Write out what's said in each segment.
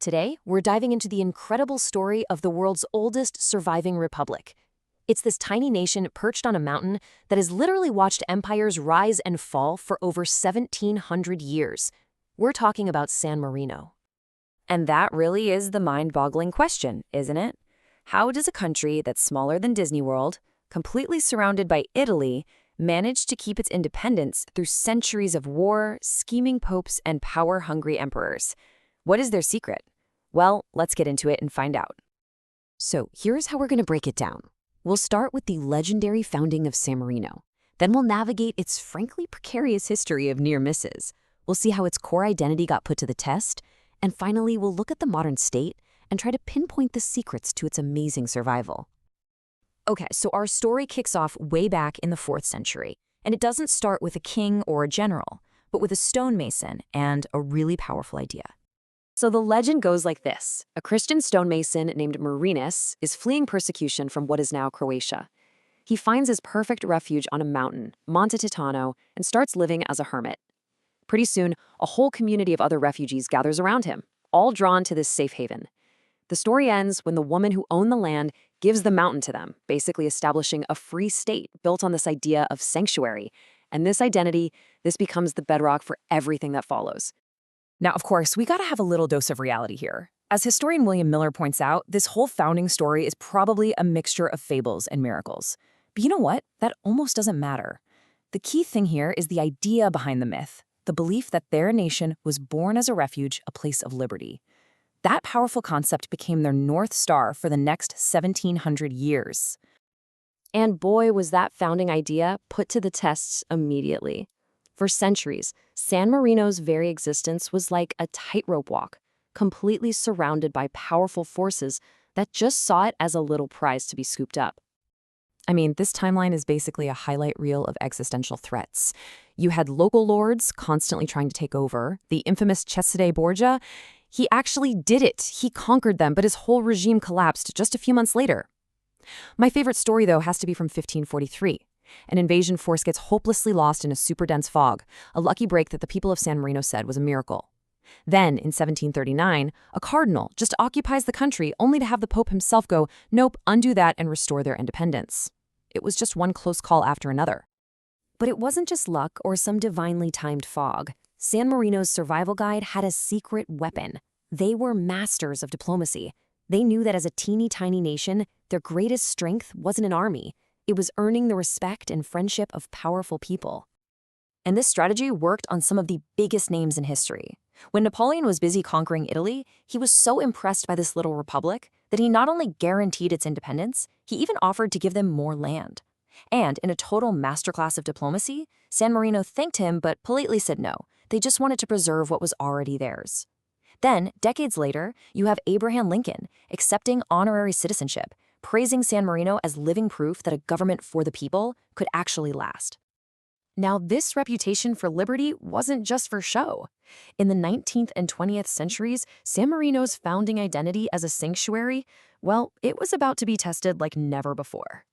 Today, we're diving into the incredible story of the world's oldest surviving republic. It's this tiny nation perched on a mountain that has literally watched empires rise and fall for over 1,700 years. We're talking about San Marino. And that really is the mind-boggling question, isn't it? How does a country that's smaller than Disney World, completely surrounded by Italy, manage to keep its independence through centuries of war, scheming popes, and power-hungry emperors? What is their secret? Well, let's get into it and find out. So here's how we're going to break it down. We'll start with the legendary founding of San Marino. Then we'll navigate its frankly precarious history of near misses. We'll see how its core identity got put to the test. And finally, we'll look at the modern state and try to pinpoint the secrets to its amazing survival. Okay, so our story kicks off way back in the 4th century. And it doesn't start with a king or a general, but with a stonemason and a really powerful idea. So the legend goes like this. A Christian stonemason named Marinus is fleeing persecution from what is now Croatia. He finds his perfect refuge on a mountain, Mount Titano, and starts living as a hermit. Pretty soon, a whole community of other refugees gathers around him, all drawn to this safe haven. The story ends when the woman who owned the land gives the mountain to them, basically establishing a free state built on this idea of sanctuary. And this identity, this becomes the bedrock for everything that follows. Now, of course, we gotta have a little dose of reality here. As historian William Miller points out, this whole founding story is probably a mixture of fables and miracles. But you know what? That almost doesn't matter. The key thing here is the idea behind the myth, the belief that their nation was born as a refuge, a place of liberty. That powerful concept became their North Star for the next 1,700 years. And boy, was that founding idea put to the tests immediately. For centuries, San Marino's very existence was like a tightrope walk, completely surrounded by powerful forces that just saw it as a little prize to be scooped up. I mean, this timeline is basically a highlight reel of existential threats. You had local lords constantly trying to take over. The infamous Cesare Borgia, he actually did it. He conquered them, but his whole regime collapsed just a few months later. My favorite story, though, has to be from 1543. An invasion force gets hopelessly lost in a super dense fog, a lucky break that the people of San Marino said was a miracle. Then, in 1739, a cardinal just occupies the country only to have the Pope himself go, nope, undo that and restore their independence. It was just one close call after another. But it wasn't just luck or some divinely timed fog. San Marino's survival guide had a secret weapon. They were masters of diplomacy. They knew that as a teeny tiny nation, their greatest strength wasn't an army. It was earning the respect and friendship of powerful people. And this strategy worked on some of the biggest names in history. When Napoleon was busy conquering Italy, he was so impressed by this little republic that he not only guaranteed its independence, he even offered to give them more land. And in a total masterclass of diplomacy, San Marino thanked him but politely said no. They just wanted to preserve what was already theirs. Then, decades later, you have Abraham Lincoln accepting honorary citizenship, praising San Marino as living proof that a government for the people could actually last. Now, this reputation for liberty wasn't just for show. In the 19th and 20th centuries, San Marino's founding identity as a sanctuary, well, it was about to be tested like never before.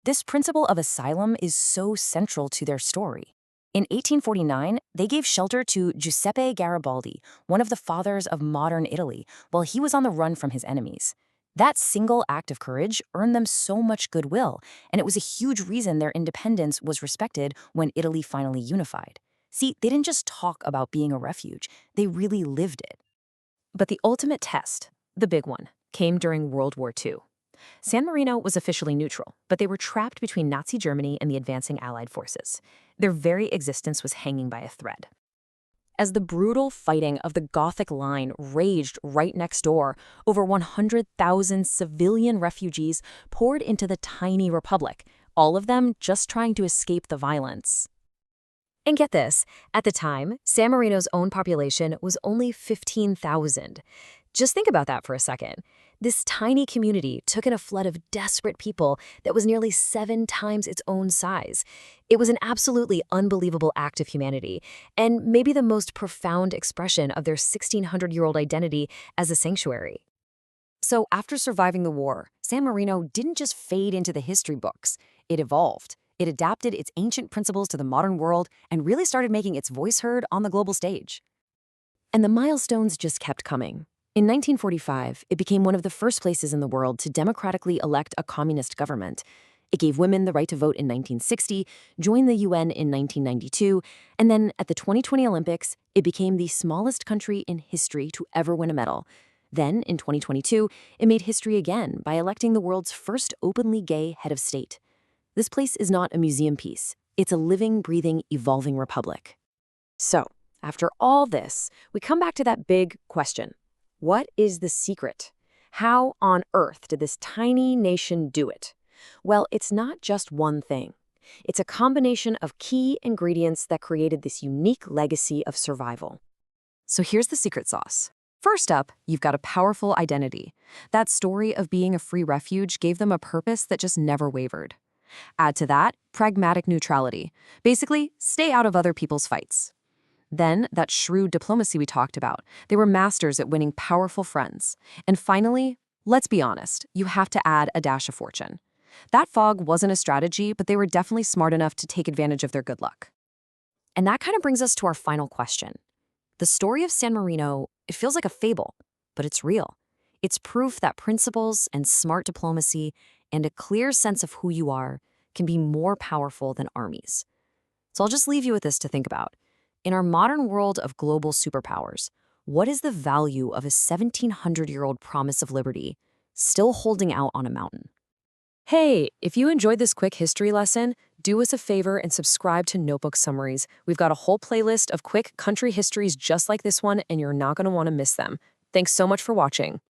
This principle of asylum is so central to their story. In 1849, they gave shelter to Giuseppe Garibaldi, one of the fathers of modern Italy, while he was on the run from his enemies. That single act of courage earned them so much goodwill, and it was a huge reason their independence was respected when Italy finally unified. See, they didn't just talk about being a refuge, they really lived it. But the ultimate test, the big one, came during World War II. San Marino was officially neutral, but they were trapped between Nazi Germany and the advancing Allied forces. Their very existence was hanging by a thread. As the brutal fighting of the Gothic Line raged right next door, over 100,000 civilian refugees poured into the tiny republic, all of them just trying to escape the violence. And get this, at the time, San Marino's own population was only 15,000. Just think about that for a second. This tiny community took in a flood of desperate people that was nearly 7 times its own size. It was an absolutely unbelievable act of humanity, and maybe the most profound expression of their 1,600-year-old identity as a sanctuary. So after surviving the war, San Marino didn't just fade into the history books. It evolved. It adapted its ancient principles to the modern world and really started making its voice heard on the global stage. And the milestones just kept coming. In 1945, it became one of the first places in the world to democratically elect a communist government. It gave women the right to vote in 1960, joined the UN in 1992, and then at the 2020 Olympics, it became the smallest country in history to ever win a medal. Then, in 2022, it made history again by electing the world's first openly gay head of state. This place is not a museum piece. It's a living, breathing, evolving republic. So, after all this, we come back to that big question. What is the secret? How on earth did this tiny nation do it? Well, it's not just one thing. It's a combination of key ingredients that created this unique legacy of survival. So here's the secret sauce. First up, you've got a powerful identity. That story of being a free refuge gave them a purpose that just never wavered. Add to that, pragmatic neutrality. Basically, stay out of other people's fights. Then, that shrewd diplomacy we talked about. They were masters at winning powerful friends. And finally, let's be honest, you have to add a dash of fortune. That fog wasn't a strategy, but they were definitely smart enough to take advantage of their good luck. And that kind of brings us to our final question. The story of San Marino, it feels like a fable, but it's real. It's proof that principles and smart diplomacy and a clear sense of who you are can be more powerful than armies. So I'll just leave you with this to think about. In our modern world of global superpowers, what is the value of a 1,700-year-old promise of liberty still holding out on a mountain? Hey, if you enjoyed this quick history lesson, do us a favor and subscribe to Notebook Summaries. We've got a whole playlist of quick country histories just like this one, and you're not going to want to miss them. Thanks so much for watching.